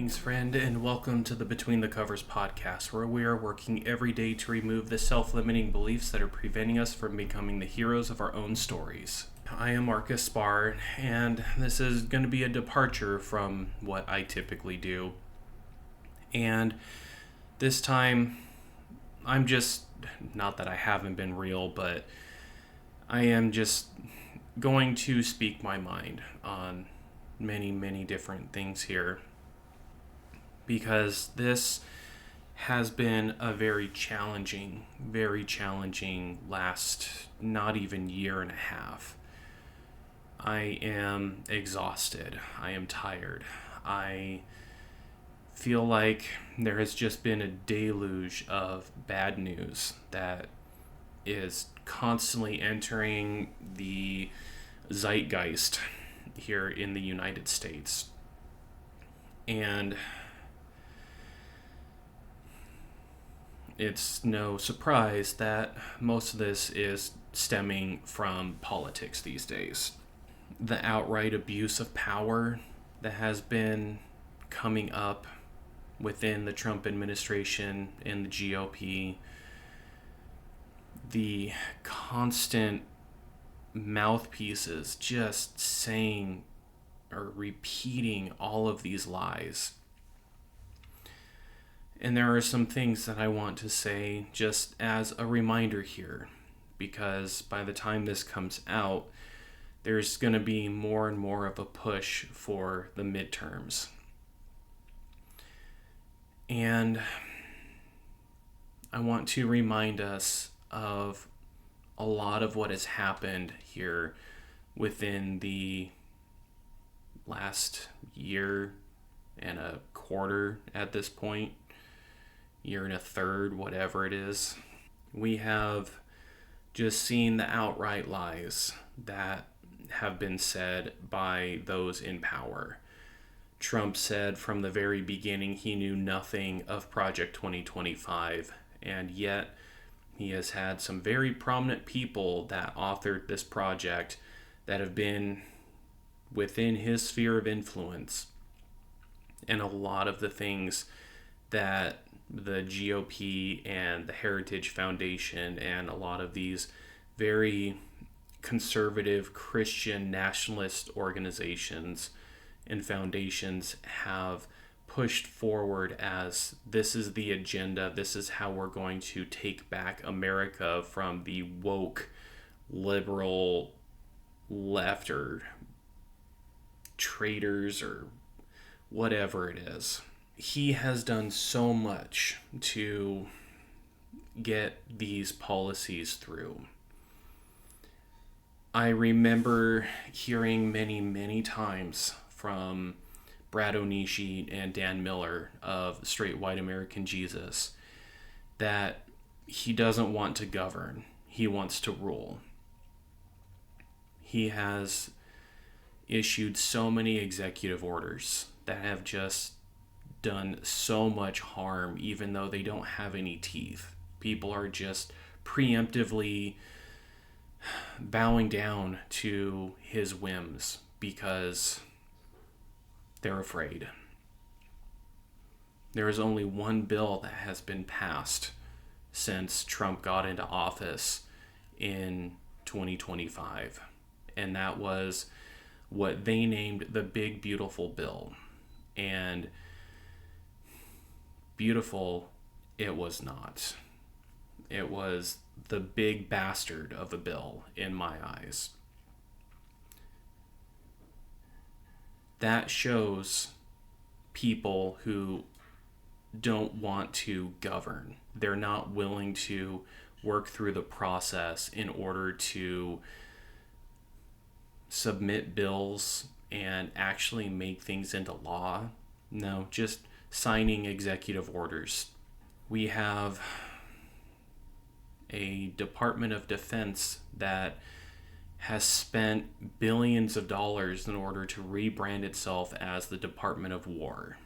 Greetings, friend, and welcome to the Between the Covers podcast, where we are working every day to remove the self-limiting beliefs that are preventing us from becoming the heroes of our own stories. I am Marcus Spar, and this is going to be a departure from what I typically do. And this time, I'm just, not that I haven't been real, but I am just going to speak my mind on many different things here, because this has been a very challenging last not even year and a half. I am exhausted. I am tired. I feel like there has just been a deluge of bad news that is constantly entering the zeitgeist here in the United States. And it's no surprise that most of this is stemming from politics these days. The outright abuse of power that has been coming up within the Trump administration and the GOP, the constant mouthpieces just saying or repeating all of these lies. And there are some things that I want to say just as a reminder here, because by the time this comes out, there's going to be more and more of a push for the midterms. And I want to remind us of a lot of what has happened here within the last year and a quarter at this point. Year and a third, whatever it is. We have just seen the outright lies that have been said by those in power. Trump said from the very beginning he knew nothing of Project 2025, and yet he has had some very prominent people that authored this project that have been within his sphere of influence. And a lot of the things that the GOP and the Heritage Foundation and a lot of these very conservative Christian nationalist organizations and foundations have pushed forward as this is the agenda, this is how we're going to take back America from the woke liberal left or traitors or whatever it is. He has done so much to get these policies through. I remember hearing many times from Brad Onishi and Dan Miller of Straight White American Jesus that he doesn't want to govern, he wants to rule. He has issued so many executive orders that have just done so much harm, even though they don't have any teeth. People are just preemptively bowing down to his whims because they're afraid. There is only one bill that has been passed since Trump got into office in 2025, and that was what they named the Big Beautiful Bill. And beautiful it was not. It was the big bastard of a bill in my eyes. That shows people who don't want to govern. They're not willing to work through the process in order to submit bills and actually make things into law. No, just signing executive orders. We have a Department of Defense that has spent billions of dollars in order to rebrand itself as the Department of War.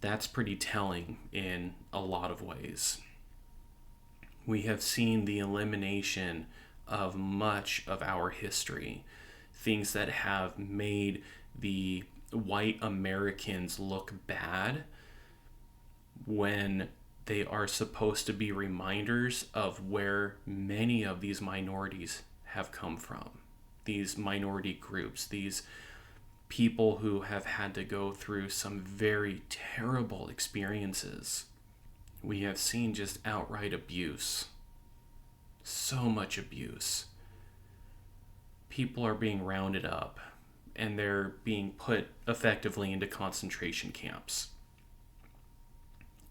That's pretty telling in a lot of ways. We have seen the elimination of much of our history, things that have made the white Americans look bad when they are supposed to be reminders of where many of these minorities have come from. These minority groups, these people who have had to go through some very terrible experiences. We have seen just outright abuse. So much abuse. People are being rounded up and they're being put effectively into concentration camps.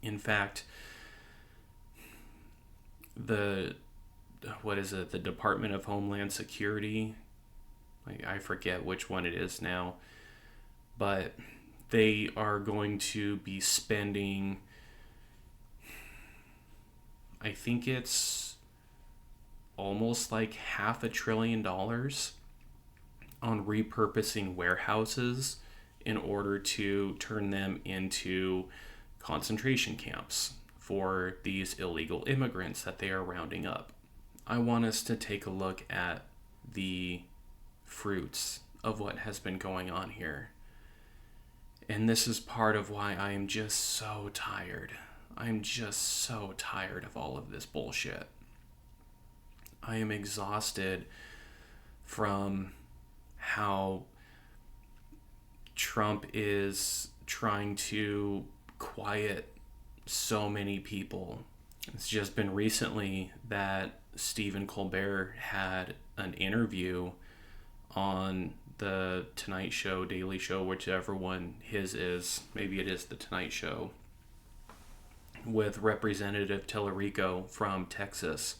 In fact, the Department of Homeland Security, I forget which one it is now, but they are going to be spending, I think it's almost like $500 billion on repurposing warehouses in order to turn them into concentration camps for these illegal immigrants that they are rounding up. I want us to take a look at the fruits of what has been going on here. And this is part of why I am just so tired. I'm just so tired of all of this bullshit. I am exhausted from how Trump is trying to quiet so many people. It's just been recently that Stephen Colbert had an interview on the Tonight Show, Daily Show, whichever one his is. Maybe it is the Tonight Show, with Representative Tellerico from Texas.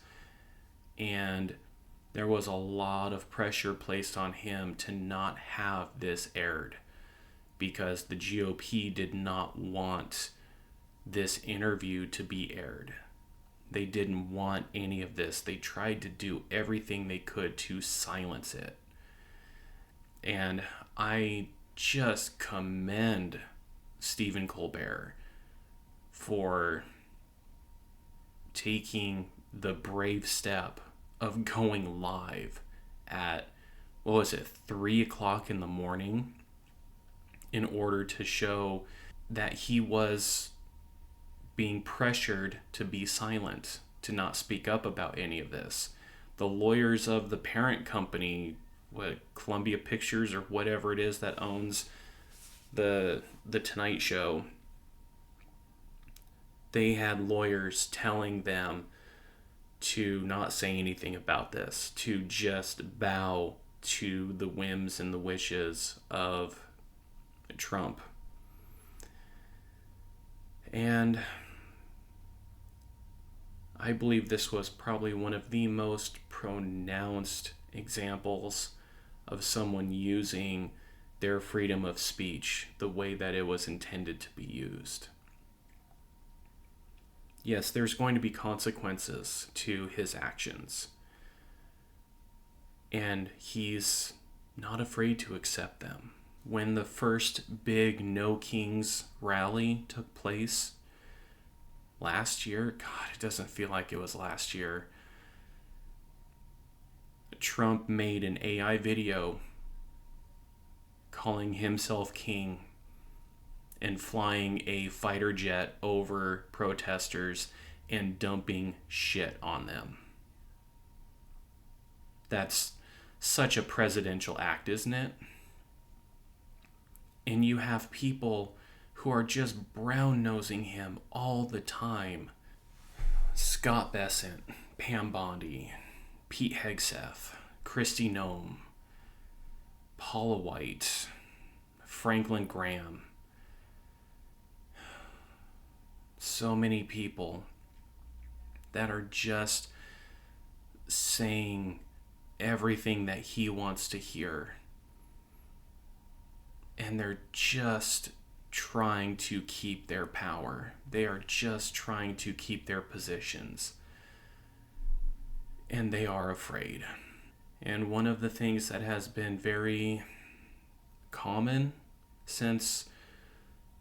And there was a lot of pressure placed on him to not have this aired because the GOP did not want this interview to be aired. They didn't want any of this. They tried to do everything they could to silence it. And I just commend Stephen Colbert for taking the brave step of going live at, 3 o'clock in the morning in order to show that he was being pressured to be silent, to not speak up about any of this. The lawyers of the parent company, Columbia Pictures or whatever it is that owns the Tonight Show, they had lawyers telling them to not say anything about this, to just bow to the whims and the wishes of Trump. And I believe this was probably one of the most pronounced examples of someone using their freedom of speech the way that it was intended to be used. Yes, there's going to be consequences to his actions. And he's not afraid to accept them. When the first big No Kings rally took place last year, God, it doesn't feel like it was last year, Trump made an AI video calling himself king and flying a fighter jet over protesters and dumping shit on them. That's such a presidential act, isn't it? And you have people who are just brown-nosing him all the time. Scott Bessent, Pam Bondi, Pete Hegseth, Kristi Noem, Paula White, Franklin Graham. So many people that are just saying everything that he wants to hear. And they're just trying to keep their power. They are just trying to keep their positions. And they are afraid. And one of the things that has been very common since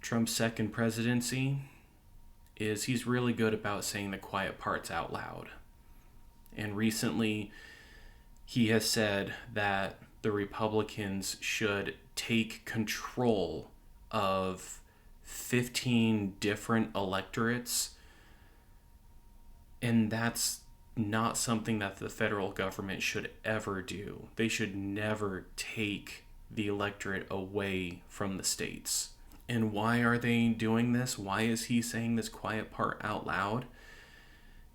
Trump's second presidency is he's really good about saying the quiet parts out loud. And recently, he has said that the Republicans should take control of 15 different electorates, and that's not something that the federal government should ever do. They should never take the electorate away from the states. And why are they doing this? Why is he saying this quiet part out loud?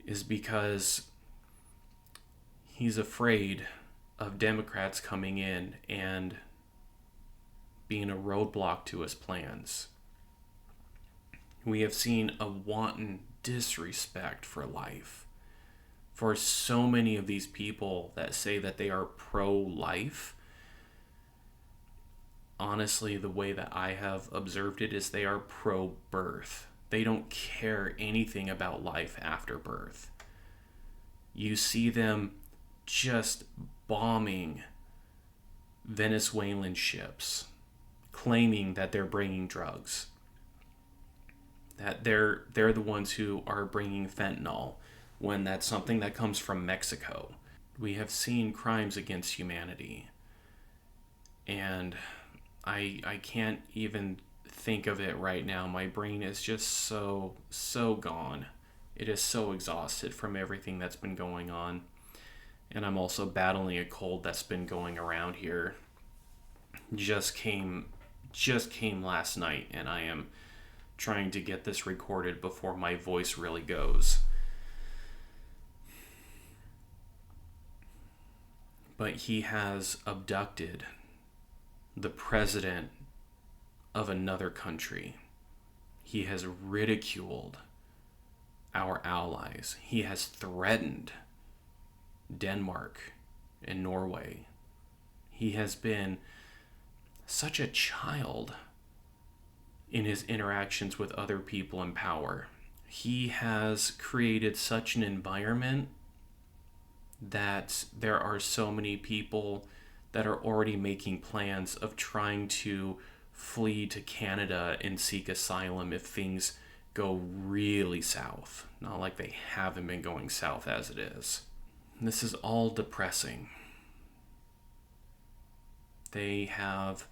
Is because he's afraid of Democrats coming in and being a roadblock to his plans. We have seen a wanton disrespect for life. For so many of these people that say that they are pro-life, honestly, the way that I have observed it is they are pro-birth. They don't care anything about life after birth. You see them just bombing Venezuelan ships, claiming that they're bringing drugs, that they're the ones who are bringing fentanyl, when that's something that comes from Mexico. We have seen crimes against humanity, and I can't even think of it right now. My brain is just so gone. It is so exhausted from everything that's been going on. And I'm also battling a cold that's been going around here. Just came last night, and I am trying to get this recorded before my voice really goes. But he has abducted the president of another country. He has ridiculed our allies. He has threatened Denmark and Norway. He has been such a child in his interactions with other people in power. He has created such an environment that there are so many people that are already making plans of trying to flee to Canada and seek asylum if things go really south. Not like they haven't been going south as it is. This is all depressing. They have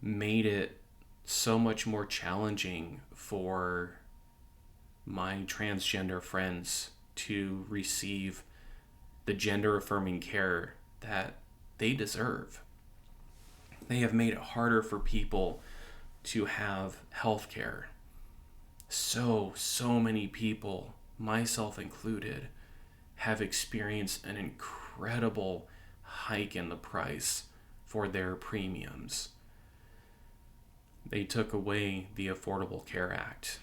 made it so much more challenging for my transgender friends to receive the gender-affirming care that they deserve. They have made it harder for people to have health care. So many people, myself included, have experienced an incredible hike in the price for their premiums. They took away the Affordable Care Act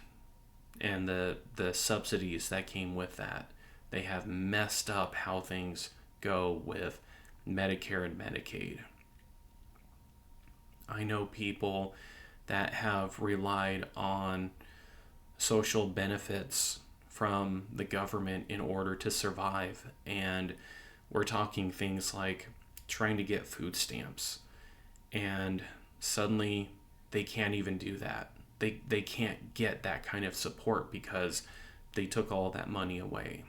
and the subsidies that came with that. They have messed up how things go with Medicare and Medicaid. I know people that have relied on social benefits from the government in order to survive, and we're talking things like trying to get food stamps, and suddenly they can't even do that. They can't get that kind of support because they took all that money away.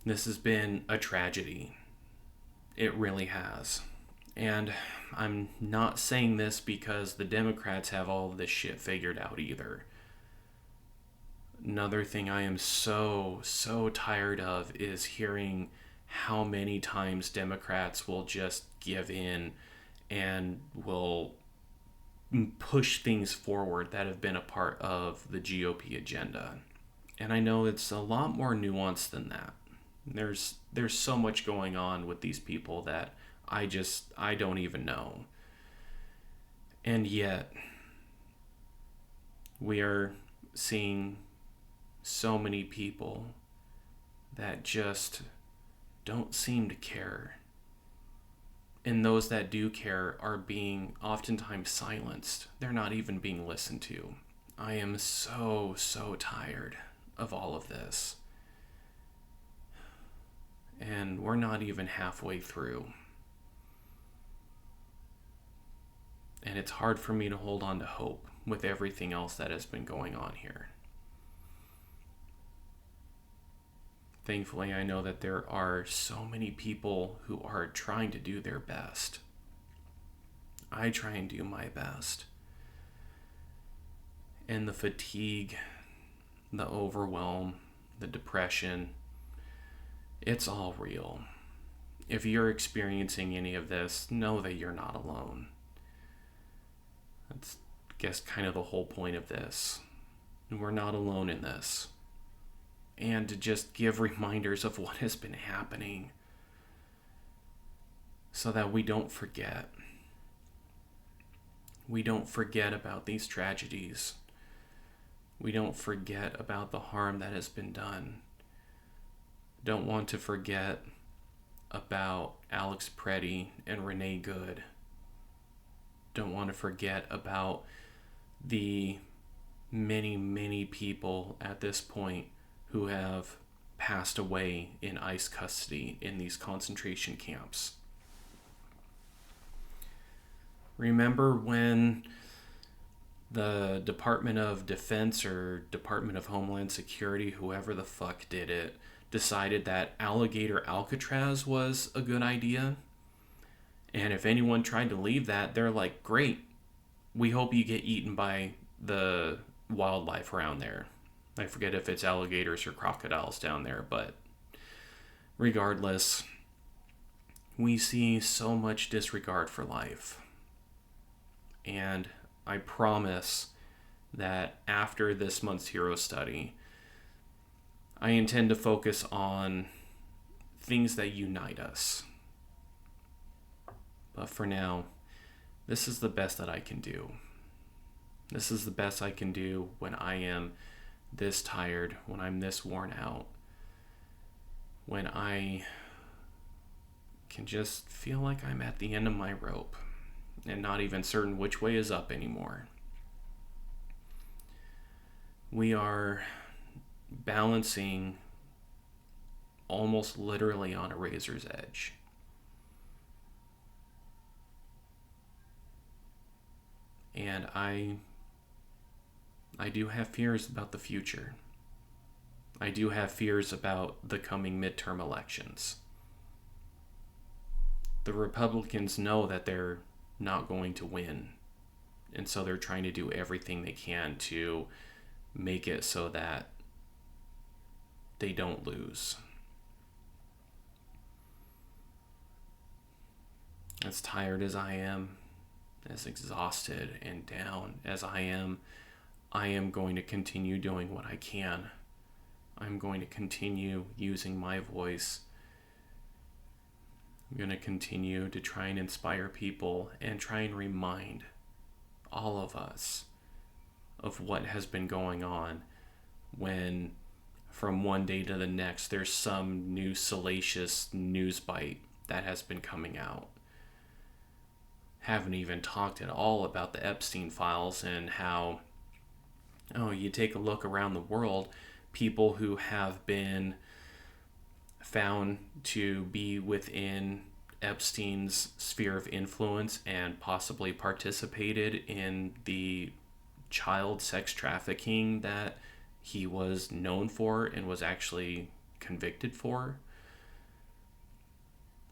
This has been a tragedy. It really has. And I'm not saying this because the Democrats have all of this shit figured out either. Another thing I am so tired of is hearing how many times Democrats will just give in and will push things forward that have been a part of the GOP agenda. And I know it's a lot more nuanced than that. There's so much going on with these people that I don't even know. And yet, we are seeing so many people that just don't seem to care. And those that do care are being oftentimes silenced. They're not even being listened to. I am so tired of all of this. And we're not even halfway through. And it's hard for me to hold on to hope with everything else that has been going on here. Thankfully, I know that there are so many people who are trying to do their best. I try and do my best. And the fatigue, the overwhelm, the depression, it's all real. If you're experiencing any of this, know that you're not alone. That's, I guess, kind of the whole point of this. We're not alone in this. And to just give reminders of what has been happening so that we don't forget. We don't forget about these tragedies. We don't forget about the harm that has been done. Don't want to forget about Alex Preddy and Renee Good. Don't want to forget about the many, many people at this point who have passed away in ICE custody in these concentration camps. Remember when the Department of Defense or Department of Homeland Security, whoever the fuck did it, decided that alligator Alcatraz was a good idea? And if anyone tried to leave that, they're like, great, we hope you get eaten by the wildlife around there. I forget if it's alligators or crocodiles down there, but regardless, we see so much disregard for life. And I promise that after this month's Hero Study, I intend to focus on things that unite us. But for now, this is the best that I can do. This is the best I can do when I am this tired, when I'm this worn out, when I can just feel like I'm at the end of my rope and not even certain which way is up anymore. We are balancing almost literally on a razor's edge. And I do have fears about the future. I do have fears about the coming midterm elections. The Republicans know that they're not going to win. And so they're trying to do everything they can to make it so that they don't lose. As tired as I am, as exhausted and down as I am going to continue doing what I can. I'm going to continue using my voice. I'm going to continue to try and inspire people and try and remind all of us of what has been going on when from one day to the next there's some new salacious news bite that has been coming out. Haven't even talked at all about the Epstein files and how, you take a look around the world, people who have been found to be within Epstein's sphere of influence and possibly participated in the child sex trafficking that he was known for and was actually convicted for.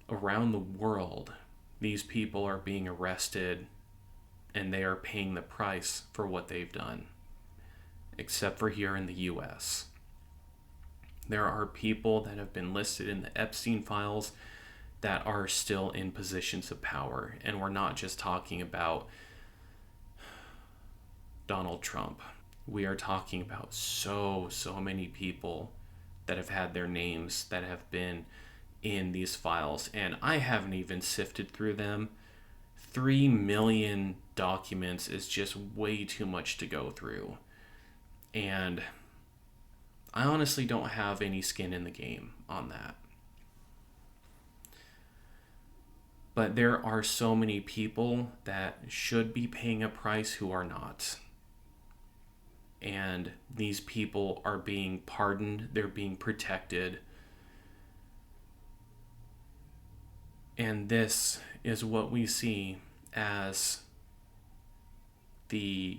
Around the world, these people are being arrested and they are paying the price for what they've done. Except for here in the US. There are people that have been listed in the Epstein files that are still in positions of power. And we're not just talking about Donald Trump. We are talking about so many people that have had their names that have been in these files. And I haven't even sifted through them. 3 million documents is just way too much to go through. And I honestly don't have any skin in the game on that. But there are so many people that should be paying a price who are not. And these people are being pardoned, they're being protected. And this is what we see as the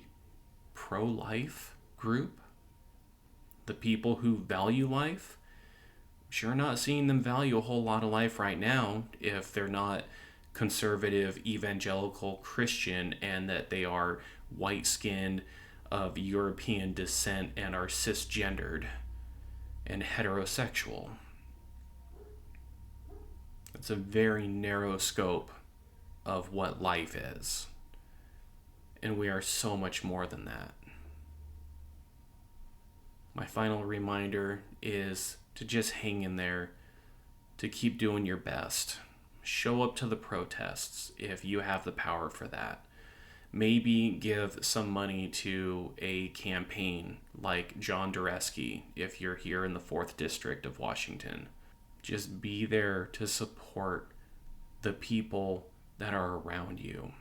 pro-life group, the people who value life, sure not seeing them value a whole lot of life right now if they're not conservative, evangelical Christian, and that they are white-skinned, of European descent, and are cisgendered and heterosexual. It's a very narrow scope of what life is. And we are so much more than that. My final reminder is to just hang in there, to keep doing your best. Show up to the protests if you have the power for that. Maybe give some money to a campaign like John Dureski if you're here in the 4th District of Washington. Just be there to support the people that are around you.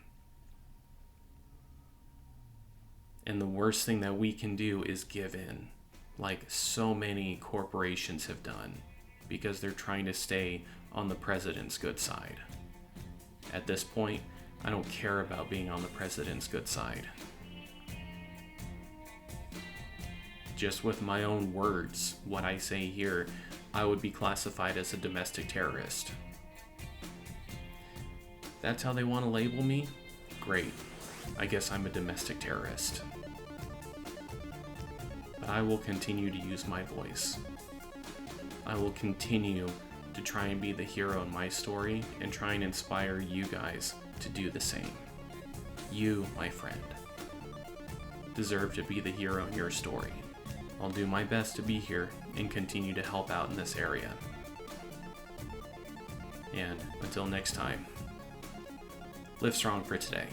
And the worst thing that we can do is give in, like so many corporations have done, because they're trying to stay on the president's good side. At this point, I don't care about being on the president's good side. Just with my own words, what I say here, I would be classified as a domestic terrorist. That's how they want to label me? Great. I guess I'm a domestic terrorist. But I will continue to use my voice. I will continue to try and be the hero in my story and try and inspire you guys to do the same. You, my friend, deserve to be the hero in your story. I'll do my best to be here and continue to help out in this area. And until next time, live strong for today.